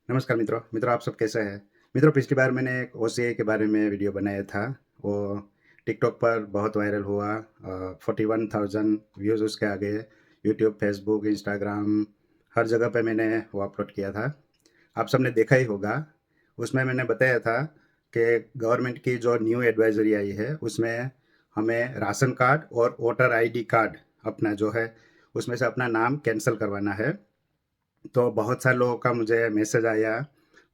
नमस्कार मित्रों आप सब कैसे हैं। पिछली बार मैंने एक ओसीआई के बारे में वीडियो बनाया था। वो टिकटॉक पर बहुत वायरल हुआ। 41,000 व्यूज़ उसके आ गए। यूट्यूब, फेसबुक, इंस्टाग्राम हर जगह पे मैंने वो अपलोड किया था। आप सबने देखा ही होगा। उसमें मैंने बताया था कि गवर्नमेंट की जो न्यू एडवाइजरी आई है उसमें हमें राशन कार्ड और वोटर आईडी कार्ड अपना जो है उसमें से अपना नाम कैंसिल करवाना है। तो बहुत सारे लोगों का मुझे मैसेज आया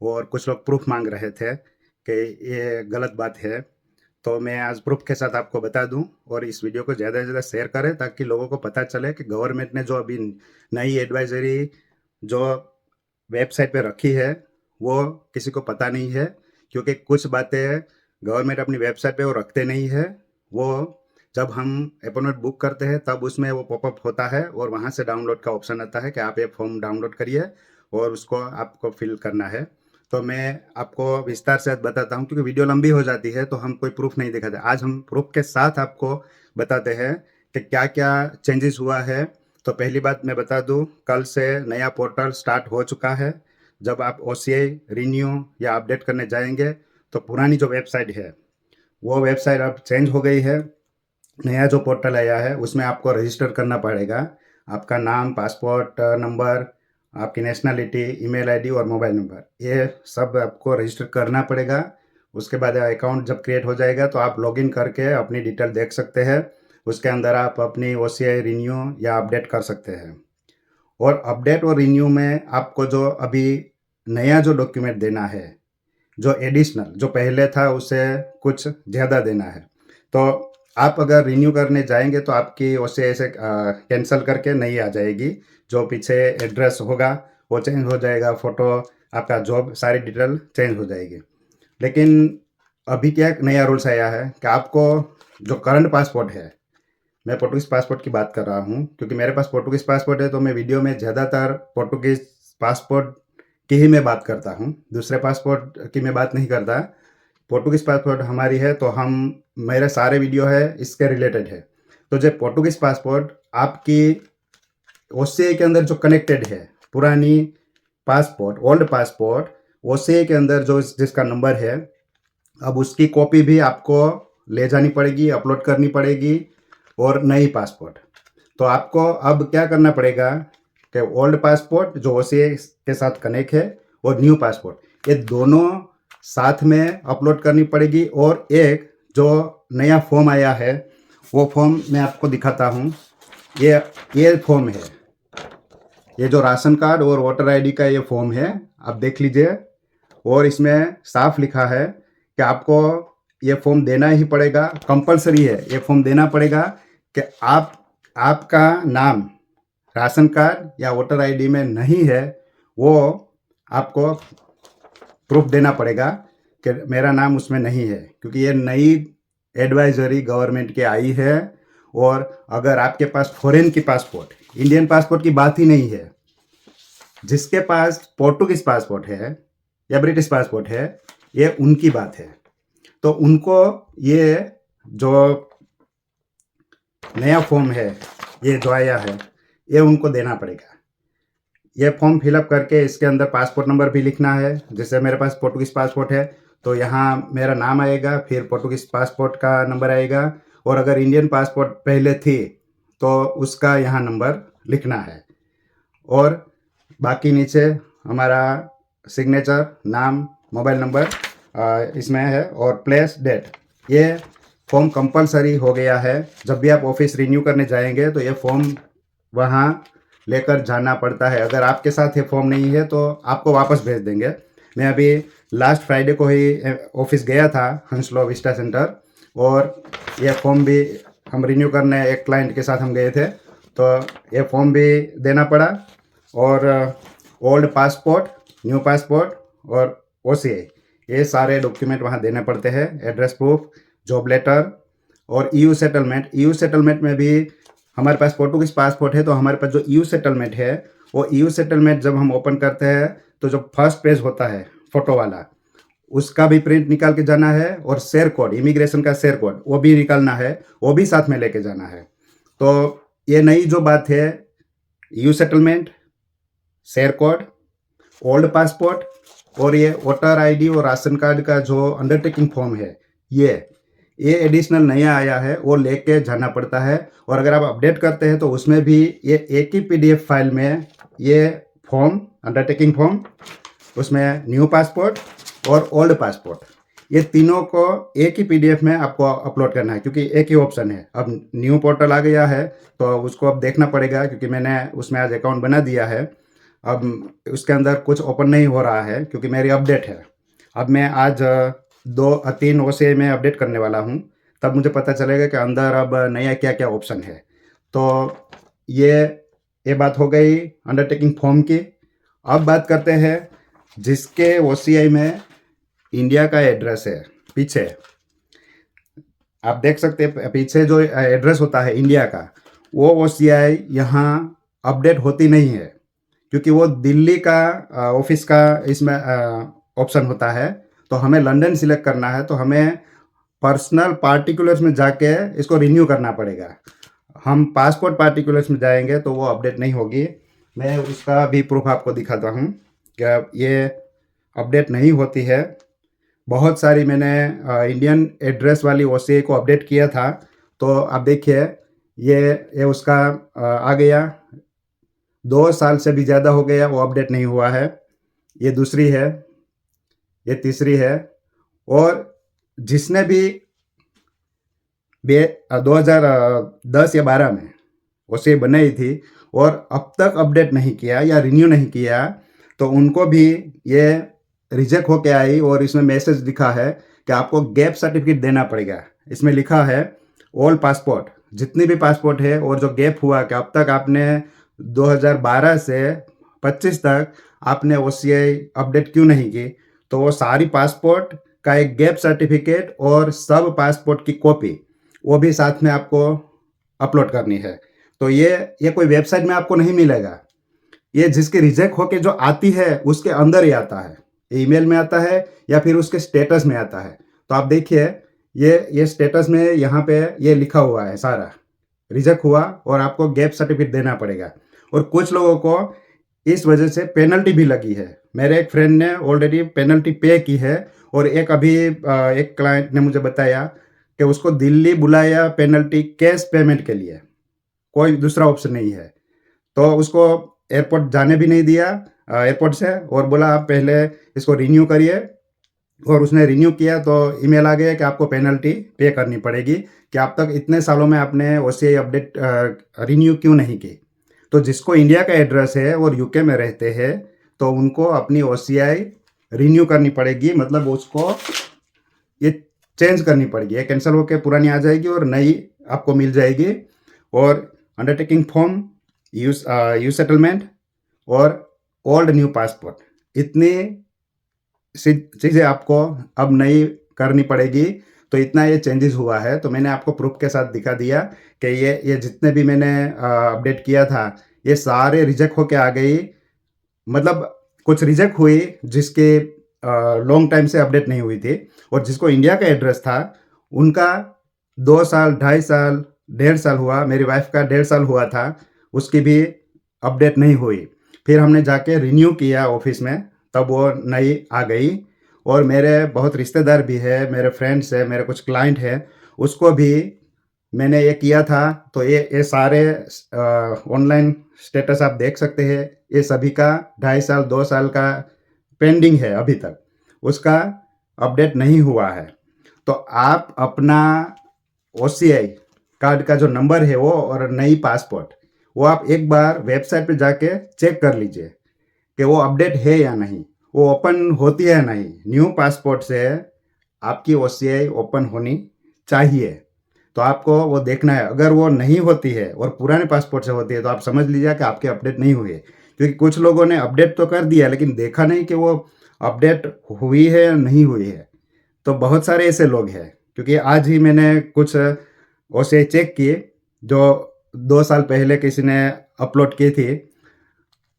और कुछ लोग प्रूफ मांग रहे थे कि ये गलत बात है। तो मैं आज प्रूफ के साथ आपको बता दूं और इस वीडियो को ज़्यादा से ज़्यादा शेयर करें ताकि लोगों को पता चले कि गवर्नमेंट ने जो अभी नई एडवाइजरी जो वेबसाइट पे रखी है वो किसी को पता नहीं है, क्योंकि कुछ बातें गवर्नमेंट अपनी वेबसाइट पे वो रखते नहीं है। वो जब हम अपॉइंटमेंट बुक करते हैं तब उसमें वो पॉपअप होता है और वहाँ से डाउनलोड का ऑप्शन आता है कि आप ये फॉर्म डाउनलोड करिए और उसको आपको फिल करना है। तो मैं आपको विस्तार से आज बताता हूँ, क्योंकि वीडियो लंबी हो जाती है तो हम कोई प्रूफ नहीं दिखाते। आज हम प्रूफ के साथ आपको बताते हैं कि क्या क्या चेंजेस हुआ है। तो पहली बात मैं बता दूं, कल से नया पोर्टल स्टार्ट हो चुका है। जब आप ओसीआई रिन्यू या अपडेट करने जाएंगे तो पुरानी जो वेबसाइट है वो वेबसाइट अब चेंज हो गई है। नया जो पोर्टल आया है उसमें आपको रजिस्टर करना पड़ेगा। आपका नाम, पासपोर्ट नंबर, आपकी नेशनलिटी, ईमेल आईडी और मोबाइल नंबर, ये सब आपको रजिस्टर करना पड़ेगा। उसके बाद अकाउंट जब क्रिएट हो जाएगा तो आप लॉगिन करके अपनी डिटेल देख सकते हैं। उसके अंदर आप अपनी ओसीआई रिन्यू या अपडेट कर सकते हैं। और अपडेट और रिन्यू में आपको जो अभी नया जो डॉक्यूमेंट देना है, जो एडिशनल जो पहले था उससे कुछ ज़्यादा देना है। तो आप अगर रिन्यू करने जाएंगे तो आपकी उससे ऐसे कैंसिल करके नहीं आ जाएगी। जो पीछे एड्रेस होगा वो चेंज हो जाएगा, फ़ोटो, आपका जॉब, सारी डिटेल चेंज हो जाएगी। लेकिन अभी क्या नया रूल्स आया है कि आपको जो करंट पासपोर्ट है, मैं पोर्टुगीज़ पासपोर्ट की बात कर रहा हूँ क्योंकि मेरे पास पोर्टुगीज़ पासपोर्ट है, तो मैं वीडियो में ज़्यादातर पोर्टुगीज़ पासपोर्ट की ही मैं बात करता हूँ, दूसरे पासपोर्ट की मैं बात नहीं करता। पोर्टुगीज़ पासपोर्ट हमारी है तो हम मेरे सारे वीडियो है इसके रिलेटेड है। तो जो पोर्टुगीज़ पासपोर्ट आपकी ओसीआई के अंदर जो कनेक्टेड है, पुरानी पासपोर्ट, ओल्ड पासपोर्ट, ओसीआई के अंदर जो जिसका नंबर है, अब उसकी कॉपी भी आपको ले जानी पड़ेगी, अपलोड करनी पड़ेगी। और नई पासपोर्ट तो आपको अब क्या करना पड़ेगा कि ओल्ड पासपोर्ट जो ओसीआई के साथ कनेक्ट है और न्यू पासपोर्ट, ये दोनों साथ में अपलोड करनी पड़ेगी। और एक जो नया फॉर्म आया है वो फॉर्म मैं आपको दिखाता हूँ। ये फॉर्म है, ये जो राशन कार्ड और वोटर आईडी का ये फॉर्म है, आप देख लीजिए। और इसमें साफ लिखा है कि आपको ये फॉर्म देना ही पड़ेगा, कंपलसरी है, ये फॉर्म देना पड़ेगा कि आपका नाम राशन कार्ड या वोटर आईडी में नहीं है, वो आपको प्रूफ देना पड़ेगा कि मेरा नाम उसमें नहीं है, क्योंकि ये नई एडवाइजरी गवर्नमेंट की आई है। और अगर आपके पास फॉरेन की पासपोर्ट, इंडियन पासपोर्ट की बात ही नहीं है, जिसके पास पोर्टुगीज पासपोर्ट है या ब्रिटिश पासपोर्ट है, ये उनकी बात है। तो उनको ये जो नया फॉर्म है, ये जो आया है, ये उनको देना पड़ेगा। ये फॉर्म फिलअप करके इसके अंदर पासपोर्ट नंबर भी लिखना है। जैसे मेरे पास पोर्टुगीज पासपोर्ट है तो यहाँ मेरा नाम आएगा, फिर पोर्टुगीज पासपोर्ट का नंबर आएगा। और अगर इंडियन पासपोर्ट पहले थी तो उसका यहाँ नंबर लिखना है। और बाकी नीचे हमारा सिग्नेचर, नाम, मोबाइल नंबर इसमें है और प्लेस, डेट। ये फॉर्म कंपलसरी हो गया है। जब भी आप ऑफिस रिन्यू करने जाएंगे तो ये फॉर्म वहाँ लेकर जाना पड़ता है। अगर आपके साथ ये फॉर्म नहीं है तो आपको वापस भेज देंगे। मैं अभी लास्ट फ्राइडे को ही ऑफिस गया था, हंसलो विस्टा सेंटर, और ये फॉर्म भी हम रिन्यू करने एक क्लाइंट के साथ हम गए थे, तो ये फॉर्म भी देना पड़ा। और ओल्ड पासपोर्ट, न्यू पासपोर्ट और ओसीआई, ये सारे डॉक्यूमेंट वहाँ देने पड़ते हैं। एड्रेस प्रूफ, जॉब लेटर और ईयू सेटलमेंट। ईयू सेटलमेंट में भी हमारे पास पोर्टुगीज पासपोर्ट है तो हमारे पास जो ईयू सेटलमेंट है, वो ईयू सेटलमेंट जब हम ओपन करते हैं तो जो फर्स्ट पेज होता है फोटो वाला, उसका भी प्रिंट निकाल के जाना है। और शेयर कोड, इमिग्रेशन का शेयर कोड, वो भी निकालना है, वो भी साथ में लेके जाना है। तो ये नई जो बात है, EU settlement, share code old passport और ये वोटर आईडी और राशन कार्ड का जो अंडरटेकिंग फॉर्म है, ये एडिशनल नया आया है, वो लेके जाना पड़ता है। और अगर आप अपडेट करते हैं तो उसमें भी ये एक ही पीडीएफ फाइल में ये फॉर्म, अंडरटेकिंग फॉर्म, उसमें न्यू पासपोर्ट और ओल्ड पासपोर्ट, ये तीनों को एक ही पीडीएफ में आपको अपलोड करना है, क्योंकि एक ही ऑप्शन है। अब न्यू पोर्टल आ गया है तो उसको अब देखना पड़ेगा, क्योंकि मैंने उसमें आज अकाउंट बना दिया है। अब उसके अंदर कुछ ओपन नहीं हो रहा है क्योंकि मेरी अपडेट है। अब मैं आज 2-3 OCI में अपडेट करने वाला हूँ, तब मुझे पता चलेगा कि अंदर अब नया क्या क्या ऑप्शन है। तो ये बात हो गई अंडरटेकिंग फॉर्म की। अब बात करते हैं जिसके OCI में इंडिया का एड्रेस है, पीछे आप देख सकते हैं, पीछे जो एड्रेस होता है इंडिया का, वो OCI यहाँ अपडेट होती नहीं है, क्योंकि वो दिल्ली का ऑफिस का इसमें ऑप्शन होता है। तो हमें लंदन सिलेक्ट करना है, तो हमें पर्सनल पार्टिकुलर्स में जाके इसको रिन्यू करना पड़ेगा। हम पासपोर्ट पार्टिकुलर्स में जाएंगे तो वो अपडेट नहीं होगी। मैं उसका भी प्रूफ आपको दिखाता हूँ कि ये अपडेट नहीं होती है। बहुत सारी मैंने इंडियन एड्रेस वाली OCI को अपडेट किया था, तो आप देखिए ये उसका आ गया, 2 साल से भी ज़्यादा हो गया, वो अपडेट नहीं हुआ है। ये दूसरी है, ये तीसरी है। और जिसने भी 2010 या 12 में OCI बनाई थी और अब तक अपडेट नहीं किया या रिन्यू नहीं किया, तो उनको भी ये रिजेक्ट होके आई। और इसमें मैसेज लिखा है कि आपको गैप सर्टिफिकेट देना पड़ेगा। इसमें लिखा है ऑल पासपोर्ट, जितनी भी पासपोर्ट है और जो गैप हुआ कि अब तक आपने 2012 से 25 तक आपने OCI अपडेट क्यों नहीं की, तो वो सारी पासपोर्ट का एक गैप सर्टिफिकेट और सब पासपोर्ट की कॉपी वो भी साथ में आपको अपलोड करनी है। तो ये कोई वेबसाइट में आपको नहीं मिलेगा, ये जिसकी रिजेक्ट होके जो आती है उसके अंदर ही आता है, ईमेल में आता है या फिर उसके स्टेटस में आता है। तो आप देखिए ये स्टेटस में यहाँ पे ये लिखा हुआ है सारा रिजेक्ट हुआ और आपको गैप सर्टिफिकेट देना पड़ेगा। और कुछ लोगों को इस वजह से पेनल्टी भी लगी है। मेरे एक फ्रेंड ने ऑलरेडी पेनल्टी पे की है, और एक अभी एक क्लाइंट ने मुझे बताया कि उसको दिल्ली बुलाया पेनल्टी कैश पेमेंट के लिए, कोई दूसरा ऑप्शन नहीं है। तो उसको एयरपोर्ट जाने भी नहीं दिया एयरपोर्ट से, और बोला आप पहले इसको रिन्यू करिए। और उसने रिन्यू किया तो ईमेल आ गया कि आपको पेनल्टी पे करनी पड़ेगी, कि आप तक इतने सालों में आपने OCI अपडेट रिन्यू क्यों नहीं की। तो जिसको इंडिया का एड्रेस है और UK में रहते हैं, तो उनको अपनी OCI रिन्यू करनी पड़ेगी, मतलब उसको ये चेंज करनी पड़ेगी। ये कैंसिल होकर पुरानी आ जाएगी और नई आपको मिल जाएगी। और अंडरटेकिंग फॉर्म, यू सेटलमेंट और ओल्ड न्यू पासपोर्ट, इतनी चीज़ें आपको अब नई करनी पड़ेगी। तो इतना ये चेंजेस हुआ है। तो मैंने आपको प्रूफ के साथ दिखा दिया कि ये जितने भी मैंने अपडेट किया था ये सारे रिजेक्ट होके आ गई। मतलब कुछ रिजेक्ट हुई जिसके लॉन्ग टाइम से अपडेट नहीं हुई थी, और जिसको इंडिया का एड्रेस था उनका 2 साल, 2.5 साल, 1.5 साल हुआ। मेरी वाइफ का 1.5 साल हुआ था, उसकी भी अपडेट नहीं हुई। फिर हमने जाके रिन्यू किया ऑफिस में, तब वो नई आ गई। और मेरे बहुत रिश्तेदार भी है, मेरे फ्रेंड्स है, मेरे कुछ क्लाइंट है, उसको भी मैंने ये किया था। तो ये सारे ऑनलाइन स्टेटस आप देख सकते हैं। ये सभी का 2.5 साल, 2 साल का पेंडिंग है, अभी तक उसका अपडेट नहीं हुआ है। तो आप अपना OCI कार्ड का जो नंबर है वो और नई पासपोर्ट, वो आप एक बार वेबसाइट पे जाके चेक कर लीजिए कि वो अपडेट है या नहीं, वो ओपन होती है या नहीं। न्यू पासपोर्ट से आपकी OCI ओपन होनी चाहिए, तो आपको वो देखना है। अगर वो नहीं होती है और पुराने पासपोर्ट से होती है, तो आप समझ लीजिए कि आपके अपडेट नहीं हुई है। क्योंकि कुछ लोगों ने अपडेट तो कर दिया लेकिन देखा नहीं कि वो अपडेट हुई है या नहीं हुई है। तो बहुत सारे ऐसे लोग हैं, क्योंकि आज ही मैंने कुछ OCI चेक किए जो 2 साल पहले किसी ने अपलोड की थी,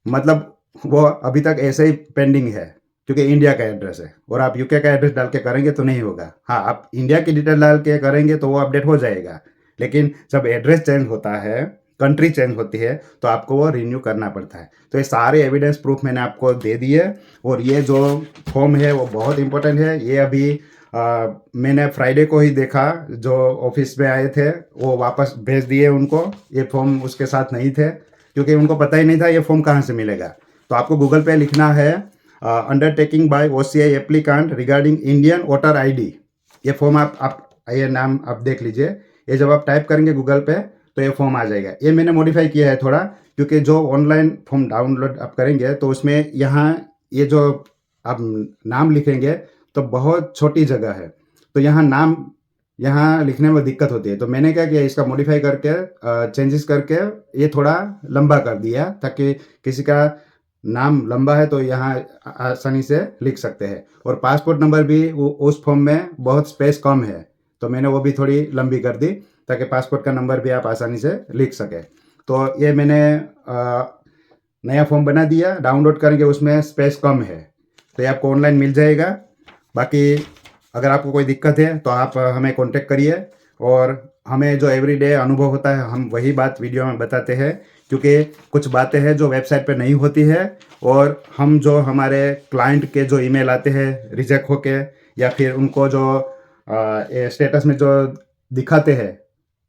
मतलब वो अभी तक ऐसे ही पेंडिंग है, क्योंकि इंडिया का एड्रेस है। और आप UK का एड्रेस डाल के करेंगे तो नहीं होगा। हाँ, आप इंडिया की डिटेल डाल के करेंगे तो वो अपडेट हो जाएगा, लेकिन जब एड्रेस चेंज होता है कंट्री चेंज होती है तो आपको वो रिन्यू करना पड़ता है। तो ये सारे एविडेंस प्रूफ मैंने आपको दे दिए और ये जो फॉर्म है वो बहुत इंपॉर्टेंट है। ये अभी मैंने फ्राइडे को ही देखा, जो ऑफिस में आए थे वो वापस भेज दिए उनको, ये फॉर्म उसके साथ नहीं थे क्योंकि उनको पता ही नहीं था ये फॉर्म कहाँ से मिलेगा। तो आपको गूगल पे लिखना है undertaking bye OCI applicant regarding Indian voter ID। ये फॉर्म आप ये नाम आप देख लीजिए। ये जब आप टाइप करेंगे गूगल पे तो ये फॉर्म आ जाएगा। ये मैंने मॉडिफाई किया है थोड़ा, क्योंकि जो ऑनलाइन फॉर्म डाउनलोड आप करेंगे तो उसमें यहाँ ये जो आप नाम लिखेंगे तो बहुत छोटी जगह है, तो यहाँ नाम यहाँ लिखने में दिक्कत होती है। तो मैंने क्या किया, इसका मॉडिफाई करके चेंजेस करके ये थोड़ा लंबा कर दिया, ताकि किसी का नाम लंबा है तो यहाँ आसानी से लिख सकते हैं। और पासपोर्ट नंबर भी उस फॉर्म में बहुत स्पेस कम है, तो मैंने वो भी थोड़ी लंबी कर दी ताकि पासपोर्ट का नंबर भी आप आसानी से लिख सकें। तो ये मैंने नया फॉर्म बना दिया, डाउनलोड करेंगे उसमें स्पेस कम है, तो ये आपको ऑनलाइन मिल जाएगा। बाकी अगर आपको कोई दिक्कत है तो आप हमें कांटेक्ट करिए, और हमें जो एवरीडे अनुभव होता है हम वही बात वीडियो में बताते हैं, क्योंकि कुछ बातें हैं जो वेबसाइट पे नहीं होती है, और हम जो हमारे क्लाइंट के जो ईमेल आते हैं रिजेक्ट होके, या फिर उनको जो स्टेटस में जो दिखाते हैं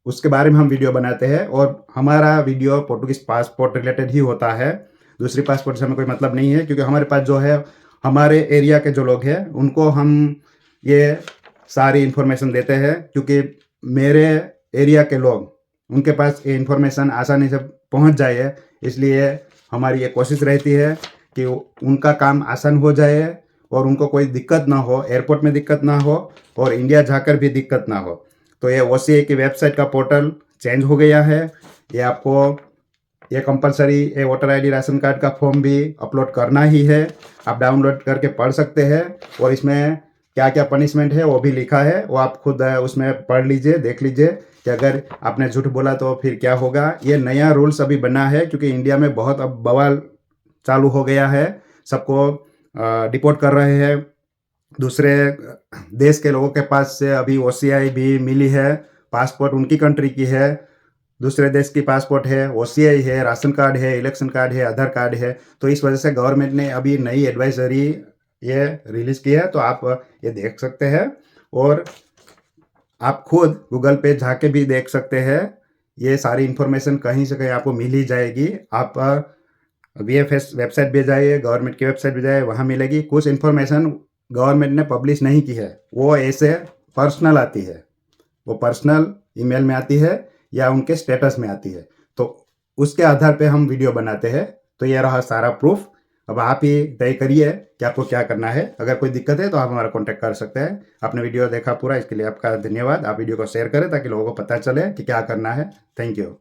उसके बारे में हम वीडियो बनाते हैं। और हमारा वीडियो पोर्टुगीज पासपोर्ट रिलेटेड ही होता है, दूसरी पासपोर्ट से हमें कोई मतलब नहीं है, क्योंकि हमारे पास जो है हमारे एरिया के जो लोग हैं उनको हम ये सारी इन्फॉर्मेशन देते हैं, क्योंकि मेरे एरिया के लोग उनके पास ये इन्फॉर्मेशन आसानी से पहुंच जाए, इसलिए हमारी ये कोशिश रहती है कि उनका काम आसान हो जाए और उनको कोई दिक्कत ना हो, एयरपोर्ट में दिक्कत ना हो और इंडिया जाकर भी दिक्कत ना हो। तो ये OCI की वेबसाइट का पोर्टल चेंज हो गया है, ये आपको ये कंपलसरी ये वोटर ID राशन कार्ड का फॉर्म भी अपलोड करना ही है। आप डाउनलोड करके पढ़ सकते हैं, और इसमें क्या क्या पनिशमेंट है वो भी लिखा है, वो आप खुद उसमें पढ़ लीजिए, देख लीजिए कि अगर आपने झूठ बोला तो फिर क्या होगा। ये नया रूल्स अभी बना है क्योंकि इंडिया में बहुत अब बवाल चालू हो गया है, सबको डिपोर्ट कर रहे हैं। दूसरे देश के लोगों के पास से अभी OCI भी मिली है, पासपोर्ट उनकी कंट्री की है, दूसरे देश की पासपोर्ट है, OCI है, राशन कार्ड है, इलेक्शन कार्ड है, आधार कार्ड है। तो इस वजह से गवर्नमेंट ने अभी नई एडवाइजरी ये रिलीज़ की है, तो आप ये देख सकते हैं, और आप खुद गूगल पे जाके भी देख सकते हैं। ये सारी इन्फॉर्मेशन कहीं से कहीं आपको मिल ही जाएगी। आप VFS वेबसाइट पे जाइए, गवर्नमेंट की वेबसाइट पे जाइए, वहाँ मिलेगी। कुछ इन्फॉर्मेशन गवर्नमेंट ने पब्लिश नहीं की है, वो ऐसे पर्सनल आती है, वो पर्सनल ईमेल में आती है या उनके स्टेटस में आती है, तो उसके आधार पे हम वीडियो बनाते हैं। तो ये रहा सारा प्रूफ। अब आप ही तय करिए कि आपको क्या करना है। अगर कोई दिक्कत है तो आप हमारा कांटेक्ट कर सकते हैं। आपने वीडियो देखा पूरा, इसके लिए आपका धन्यवाद। आप वीडियो को शेयर करें ताकि लोगों को पता चले कि क्या करना है। Thank you.